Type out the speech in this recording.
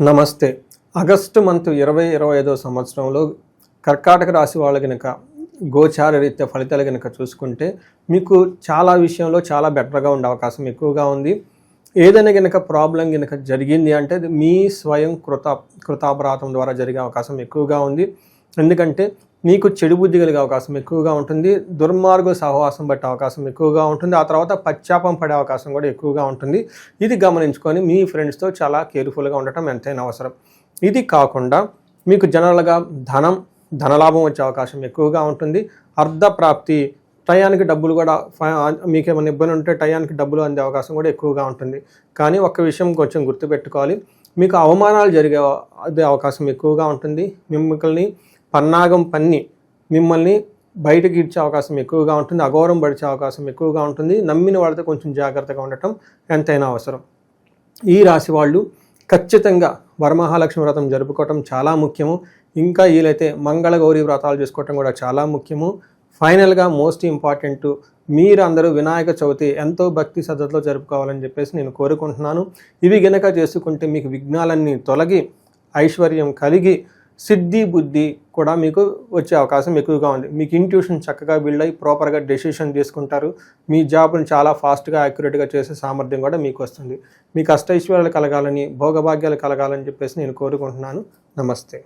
నమస్తే. August month 2025 సంవత్సరంలో కర్కాటక రాశి వాళ్ళు గనక గోచార రీత్యా ఫలితాలు గనక చూసుకుంటే మీకు చాలా విషయంలో చాలా బెటర్‌గా ఉండే అవకాశం ఎక్కువగా ఉంది. ఏదైనా గనక ప్రాబ్లమ్ గనక జరిగింది అంటే అది మీ స్వయం కృతాపరాధం ద్వారా జరిగే అవకాశం ఎక్కువగా ఉంది. ఎందుకంటే మీకు చెడు బుద్ధి కలిగే అవకాశం ఎక్కువగా ఉంటుంది. దుర్మార్గ సహవాసం పట్టే అవకాశం ఎక్కువగా ఉంటుంది. ఆ తర్వాత పశ్చాత్తాపం పడే అవకాశం కూడా ఎక్కువగా ఉంటుంది. ఇది గమనించుకొని మీ ఫ్రెండ్స్‌తో చాలా కేర్‌ఫుల్‌గా ఉండటం ఎంతైనా అవసరం. ఇది కాకుండా మీకు జనరల్‌గా ధనలాభం వచ్చే అవకాశం ఎక్కువగా ఉంటుంది. అర్ధప్రాప్తి టయానికి డబ్బులు కూడా మీకేమైనా ఇబ్బంది ఉంటే టయానికి డబ్బులు అందే అవకాశం కూడా ఎక్కువగా ఉంటుంది. కానీ ఒక్క విషయం కొంచెం గుర్తుపెట్టుకోవాలి. మీకు అవమానాలు జరిగే అవకాశం ఎక్కువగా ఉంటుంది. మిమ్మల్ని పన్నాగం పన్ని మిమ్మల్ని బయటకి ఇచ్చే అవకాశం ఎక్కువగా ఉంటుంది. అగౌరవం పడిచే అవకాశం ఎక్కువగా ఉంటుంది. నమ్మిన వాళ్ళతో కొంచెం జాగ్రత్తగా ఉండటం ఎంతైనా అవసరం. ఈ రాశి వాళ్ళు ఖచ్చితంగా వరమహాలక్ష్మి వ్రతం జరుపుకోవటం చాలా ముఖ్యము. ఇంకా వీలైతే మంగళగౌరి వ్రతాలు చేసుకోవటం కూడా చాలా ముఖ్యము. ఫైనల్గా మోస్ట్ ఇంపార్టెంట్ మీరందరూ వినాయక చవితి ఎంతో భక్తి శ్రద్ధతో జరుపుకోవాలని చెప్పేసి నేను కోరుకుంటున్నాను. ఇవి గనక చేసుకుంటే మీకు విఘ్నాలన్నీ తొలగి ఐశ్వర్యం కలిగి సిద్ధి బుద్ధి కూడా మీకు వచ్చే అవకాశం ఎక్కువగా ఉంది. మీకు ఇంట్యూషన్ చక్కగా బిల్డ్ అయ్యి ప్రాపర్గా డెసిషన్ తీసుకుంటారు. మీ జాబ్ని చాలా ఫాస్ట్గా యాక్యురేట్గా చేసే సామర్థ్యం కూడా మీకు వస్తుంది. మీకు అష్టైశ్వర్యాలు కలగాలని భోగభాగ్యాలు కలగాలని చెప్పేసి నేను కోరుకుంటున్నాను. నమస్తే.